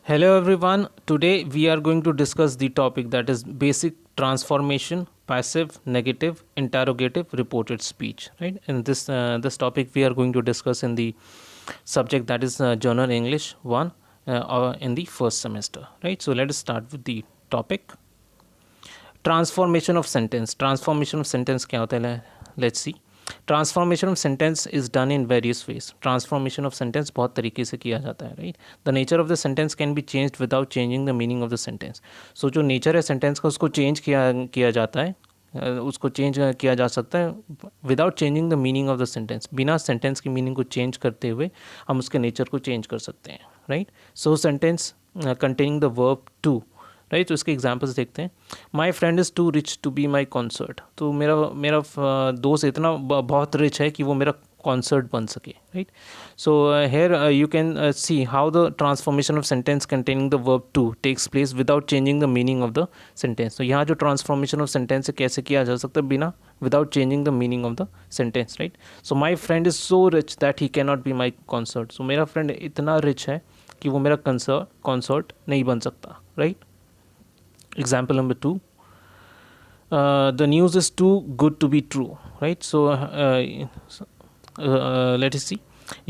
Hello everyone. Today we are going to discuss the topic that is basic transformation, passive, negative, interrogative, reported speech. Right. In this topic we are going to discuss in the subject that is Journal English one in the first semester. Right. So let us start with the topic. Transformation of sentence. Transformation of sentence क्या होता है? Let's see. Transformation of sentence is done in various ways. Transformation of sentence बहुत तरीके से किया जाता है, right. The nature of the sentence can be changed without changing the meaning of the sentence. So जो नेचर है sentence का उसको चेंज किया जाता है, उसको चेंज किया जा सकता है without changing the meaning of the sentence. बिना सेंटेंस की मीनिंग को चेंज करते हुए हम उसके नेचर को चेंज कर सकते हैं, right. So sentence containing the verb too, right. तो इसके एग्जाम्पल्स देखते हैं. My friend is too rich to be my concert. तो मेरा मेरा दोस्त इतना बहुत रिच है कि वो मेरा कॉन्सर्ट बन सके, right. So here you can see how the transformation of sentence containing the verb too takes place without changing the meaning of the sentence. तो यहाँ जो ट्रांसफॉर्मेशन ऑफ सेंटेंस है कैसे किया जा सकता है बिना without changing the meaning of the sentence, right. So my friend is so rich that he can not be my concert. So मेरा फ्रेंड इतना रिच है कि वो मेरा कॉन्सर्ट नहीं बन सकता, right. Example number 2, the news is too good to be true, right. So let us see.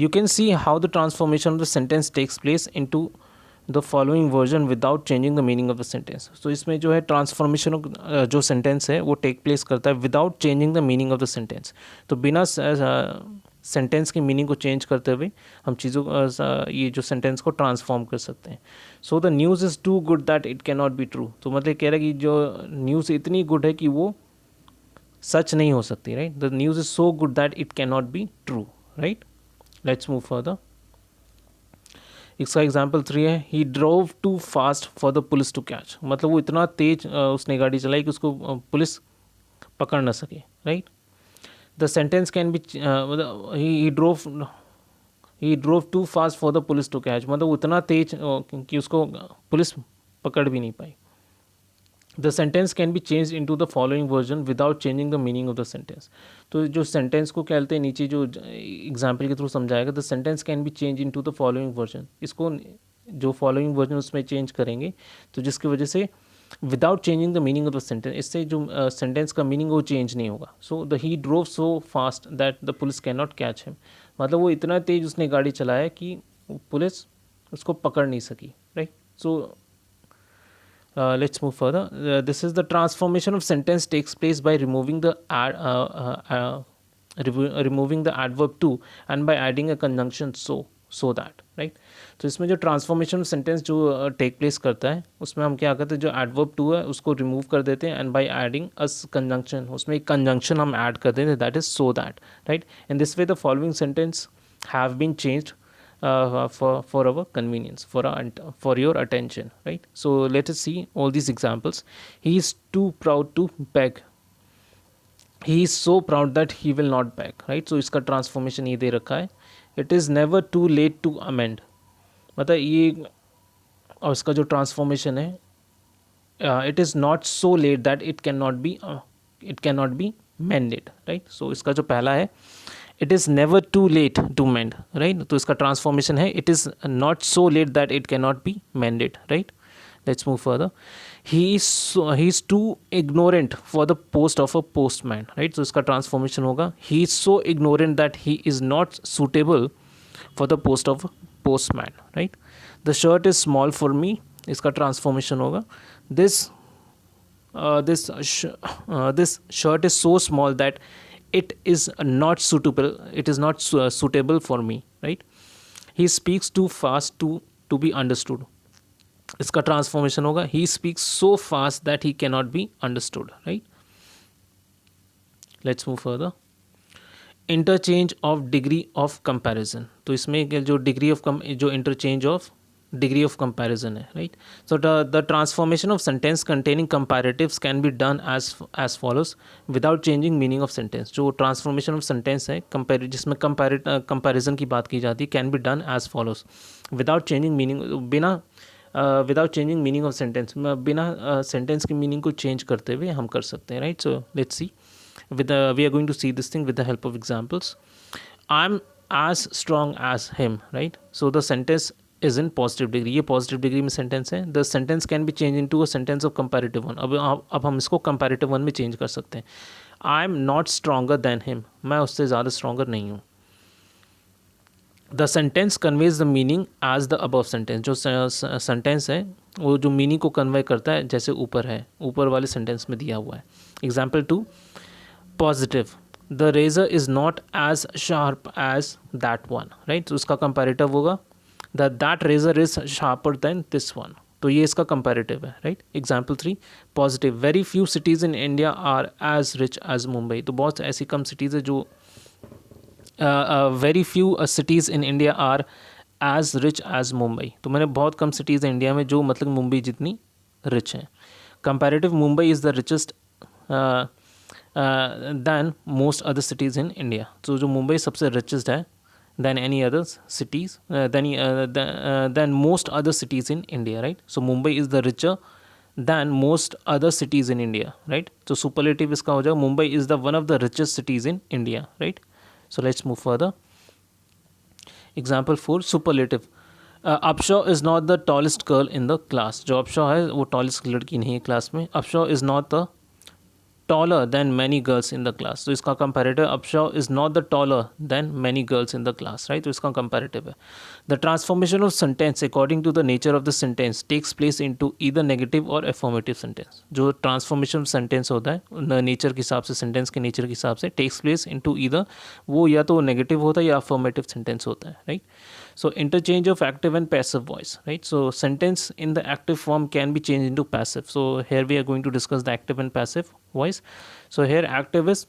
You can see how the transformation of the sentence takes place into the following version without changing the meaning of the sentence. So इसमें जो है transformation जो sentence है वो take place करता है without changing the meaning of the sentence. तो बिना सेंटेंस की मीनिंग को चेंज करते हुए हम चीज़ों ये जो सेंटेंस को ट्रांसफॉर्म कर सकते हैं. So the news is too good that it can not be true. तो मतलब कह रहा है कि जो न्यूज़ इतनी गुड है कि वो सच नहीं हो सकती, right. The news is so good that it can not be true, right. Let's move further. इसका एग्जाम्पल 3 है. He drove too fast for the police to catch. मतलब वो इतना तेज उसने गाड़ी चलाई कि उसको पुलिस पकड़ ना सके, right. The sentence can be he drove too fast for the police to catch. मतलब वो इतना तेज कि उसको पुलिस पकड़ भी नहीं पाई. The sentence can be change into the following version without changing the meaning of the sentence. तो जो सेंटेंस को क्या कहते हैं नीचे जो एग्जाम्पल के थ्रू समझाएगा. The sentence can be change into the following version. इसको जो फॉलोइंग वर्जन उसमें चेंज करेंगे तो जिसकी वजह से without changing the meaning of the sentence, इससे जो सेंटेंस का मीनिंग वो चेंज नहीं होगा. So the he drove so fast that the police can not catch him. मतलब वो इतना तेज उसने गाड़ी चलाया कि पुलिस उसको पकड़ नहीं सकी, right. So let's move further. This is the transformation of sentence takes place by removing the removing the adverb to and by adding a conjunction so that, right. तो इसमें जो ट्रांसफॉर्मेशन ऑफ सेंटेंस जो take place करता है उसमें हम क्या करते हैं, जो एडवर्ब टू है उसको रिमूव कर देते हैं and by adding as conjunction, उसमें एक कंजंक्शन हम ऐड कर देते हैं, that is so that, right. In this way the following sentence have been changed for our convenience, for your attention, right. So let us see all these examples. He is too proud to beg. He is so proud that he will not beg, right. So इसका transformation ये दे रखा है. It is never too late to amend. मतलब ये और इसका जो transformation है it is not so late that it cannot be mended, right. So इसका जो पहला है it is never too late to mend, right. तो इसका ट्रांसफॉर्मेशन है it is not so late that it can not be mended, right. Let's move further. He is too ignorant for the post of a postman, right. तो इसका transformation होगा he is so ignorant that he is not suitable for the post of postman, right. The shirt is small for me. इसका transformation होगा this shirt is so small that it is not suitable for me, right. He speaks too fast to be understood. इसका transformation होगा he speaks so fast that he cannot be understood, right. Let's move further. Interchange of degree of comparison. तो इसमें जो जो interchange of degree of comparison है, right. So the transformation of sentence containing comparatives can be done as follows without changing meaning of sentence. जो transformation of sentence है जिसमें comparison की बात की जाती है can be done as follows without changing meaning, without changing meaning of sentence, बिना sentence की meaning को change करते हुए हम कर सकते हैं, right. So let's see we are going to see this thing with the help of examples. I'm as strong as him, right. So the sentence is in positive degree, ये positive degree में sentence है. The sentence can be change into a sentence of comparative one. अब हम इसको comparative one में change कर सकते हैं. I am not stronger than him, मैं उससे ज़्यादा स्ट्रॉन्गर नहीं हूँ. The sentence conveys the meaning as the above sentence. जो सेंटेंस है वो जो मीनिंग को कन्वे करता है जैसे ऊपर है, ऊपर वाले सेंटेंस में दिया हुआ है. Example 2, positive, the razor is not as sharp as that one. Right, तो उसका कंपैरेटिव होगा that razor is sharper than this one. तो ये इसका कंपैरेटिव है. Right. Example 3, positive, very few cities in India are as rich as Mumbai. तो बहुत ऐसी कम सिटीज़ है जो very few cities in India are as rich as Mumbai. तो मैंने बहुत कम सिटीज़ हैं इंडिया में जो मतलब मुंबई जितनी रिच हैं. Comparative, Mumbai is the richest than most other cities in India. तो जो मुंबई सबसे रिचेस्ट है than any other cities, than most other cities in India, right? So Mumbai is the richer than most other cities in India, right? So superlative इसका हो जाएगा Mumbai is the one of the richest cities in India, right? So let's move further. Example 4, superlative. Upshaw is not the tallest girl in the class. जो Upshaw है वो tallest लड़की नहीं है class में. Upshaw is not the taller than many girls in the class. तो इसका comparative, Upshaw is not the taller than many girls in the class, right? तो इसका comparative है. The transformation of sentence according to the nature of the sentence takes place into either negative or affirmative sentence. जो transformation sentence होता है nature के हिसाब से, sentence के nature के हिसाब से takes place into either, वो या तो negative होता है या affirmative sentence होता है, right? So interchange of active and passive voice, right? So sentence in the active form can be changed into passive. So here we are going to discuss the active and passive voice. So here active is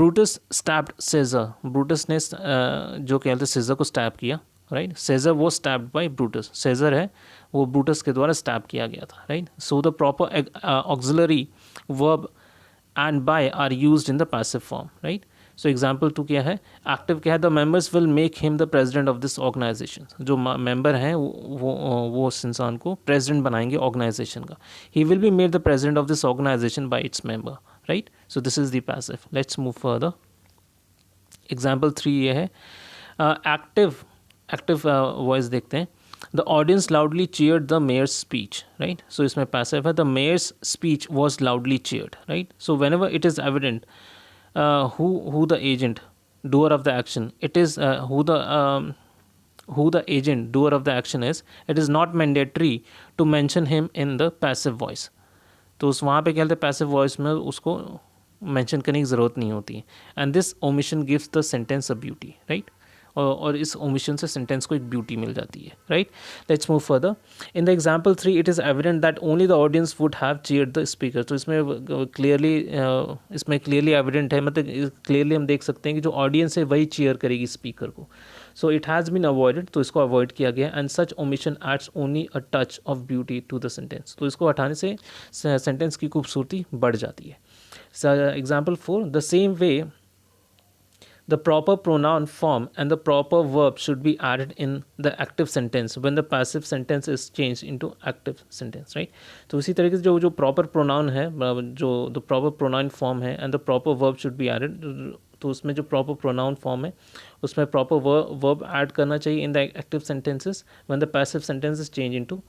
Brutus stabbed Caesar. Brutus ने जो कहते हैं Caesar को stab किया, right? Caesar was stabbed by Brutus. Caesar है वो Brutus के द्वारा stab किया गया था, right? So the proper auxiliary verb and by are used in the passive form, right? So example 2 क्या है, एक्टिव क्या है, the members will make him the president of this organisation. जो मेंबर हैं वो उस इंसान को प्रेजिडेंट बनाएंगे ऑर्गेनाइजेशन का. He will be made the president of this organisation by its member, right. So this is the passive. Let's move further. Example 3 ये है, एक्टिव वॉइस देखते हैं. The audience loudly cheered the mayor's speech, right. सो इसमें passive है, the mayor's speech was loudly cheered, right. So whenever it is evident who the agent doer of the action, it is who the agent doer of the action is, it is not mandatory to mention him in the passive voice. तो उस वहाँ पे क्या कहते हैं passive voice में उसको mention करने की ज़रूरत नहीं होती है. and this omission gives the sentence a beauty, right. और इस ओमिशन से सेंटेंस को एक ब्यूटी मिल जाती है, right. Let's move further. In the example 3 it is evident that only the audience would have cheered the speaker. तो इसमें clearly evident है, मतलब क्लियरली हम देख सकते हैं कि जो ऑडियंस है वही चीयर करेगी स्पीकर को. So it has been avoided, तो इसको अवॉइड किया गया. And such omission adds only a touch of beauty to the sentence. तो इसको हटाने से सेंटेंस की खूबसूरती बढ़ जाती है. Example 4, the same way the proper pronoun form and the proper verb should be added in the active sentence when the passive sentence is changed into active sentence, right. तो इसी तरीके से जो proper pronoun है, जो the proper pronoun form है and the proper verb should be added, तो उसमें जो proper pronoun form है उसमें proper verb add करना चाहिए in the active sentences when the passive sentence is changed into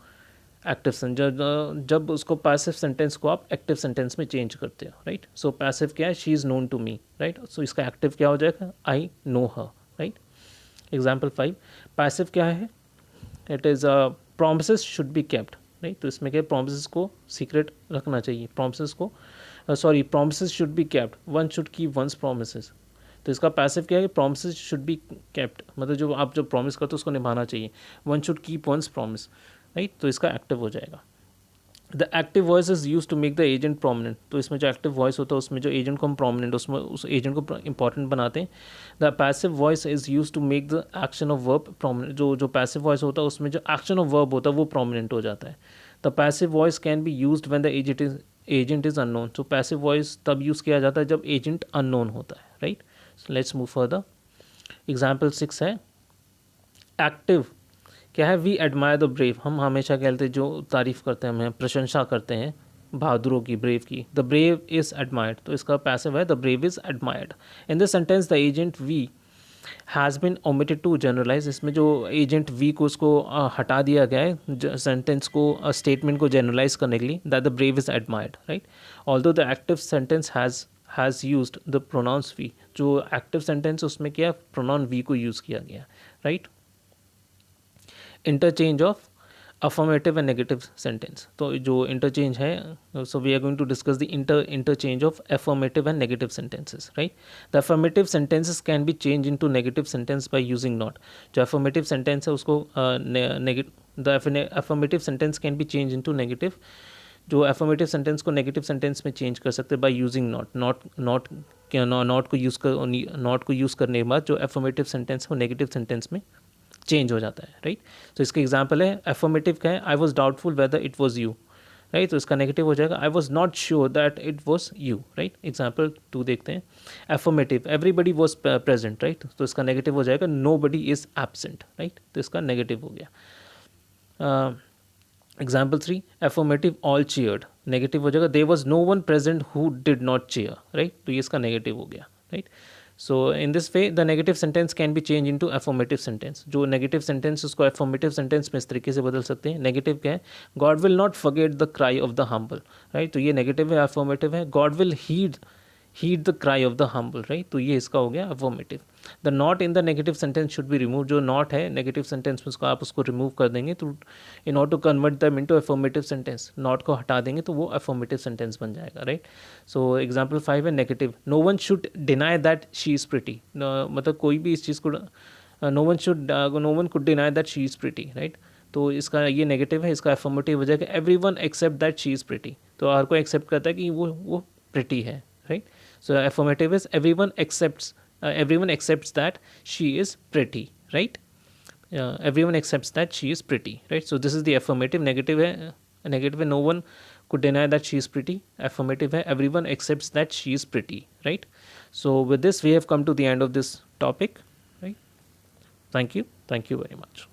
active sentence. जब उसको पैसिव सेंटेंस को आप एक्टिव सेंटेंस में चेंज करते हो, राइट. सो पैसिव क्या है, she is known to me, right. So इसका एक्टिव क्या हो जाएगा, I know her, right. Example 5, passive क्या है, it is promises should be kept, right. तो इसमें क्या है, प्रॉमिसेस को सीक्रेट रखना चाहिए, promises should be kept, one should keep one's promises. तो इसका पैसिव क्या है, प्रॉमिसेस शुड बी केप्ट, मतलब जो आप जो प्रॉमिस करते हो उसको निभाना चाहिए. One should keep one's promise, right. तो इसका एक्टिव हो जाएगा. The active voice is use to make the agent prominent. तो इसमें जो एक्टिव वॉइस होता है उसमें जो एजेंट को हम प्रोमिनेंट, उसमें उस एजेंट को इंपॉर्टेंट बनाते हैं. The passive voice is use to make the action of verb prominent. जो पैसिव वॉइस होता है उसमें जो एक्शन ऑफ वर्ब होता है वो प्रोमिनेंट हो जाता है. The passive voice can be use when the agent is unknown. तो पैसिव वॉइस तब यूज़ किया जाता है जब एजेंट अननोन होता है, right. Let's move further. Example 6 है, एक्टिव क्या है, वी एडमायर द ब्रेव. हम हमेशा कहते हैं जो तारीफ़ करते हैं, हमें प्रशंसा करते हैं बहादुरों की, ब्रेव की. The brave is admired. तो इसका पैसिव है, the brave is admired. In this sentence the agent we has been omitted to generalise, इसमें जो एजेंट वी को उसको हटा दिया गया है सेंटेंस को स्टेटमेंट को जनरलाइज करने के लिए, that the brave is admired, right. Although the active sentence has used the pronouns we, जो एक्टिव सेंटेंस उसमें क्या प्रोनाउन वी को यूज़ किया गया, right. Interchange of affirmative and negative sentence, तो जो interchange है, so we are going to discuss the interchange of affirmative and negative sentences, right. The affirmative sentences can be changed into negative sentence by using not. जो affirmative sentence है उसको the affirmative sentence can be changed into negative, जो affirmative sentence को negative sentence में change कर सकते हैं by using not not को use करने के बाद जो affirmative sentence है वो negative sentence में चेंज हो जाता है, राइट. तो इसका एग्जाम्पल है एफर्मेटिव का है, I was doubtful whether it was you, right. तो इसका नेगेटिव हो जाएगा I was not sure that it was you, right. Example 2 देखते हैं. Affirmative, everybody was present, right. तो इसका नेगेटिव हो जाएगा nobody is absent, right. तो इसका नेगेटिव हो गया. Example 3, affirmative all cheered, negative हो जाएगा they was no one present who did not cheer, right. तो ये इसका नेगेटिव हो गया, right. So in this way the negative sentence can be changed into affirmative sentence. जो negative sentence उसको affirmative sentence में इस तरीके से बदल सकते हैं. Negative क्या है? God will not forget the cry of the humble, right. तो ये negative है, affirmative है. God will heed the cry of the humble, right. तो ये इसका हो गया affirmative. The not in the negative sentence should be removed. जो not है negative sentence में उसको आप उसको remove कर देंगे तो in order to convert them into affirmative sentence, not को हटा देंगे तो वो affirmative sentence बन जाएगा, right. So example 5 है negative. No one should deny that she is pretty. मतलब कोई भी इस चीज़ को no one could deny that she is pretty, right. तो इसका ये नेगेटिव है, इसका affirmative हो जाएगा every one except that she is pretty. तो हर कोई एक्सेप्ट करता है कि वो प्रिटी है, right. So affirmative is everyone accepts that she is pretty, right. Everyone accepts that she is pretty, right. So this is the affirmative. Negative है no one could deny that she is pretty. Affirmative है everyone accepts that she is pretty, right. So with this we have come to the end of this topic, right. Thank you very much.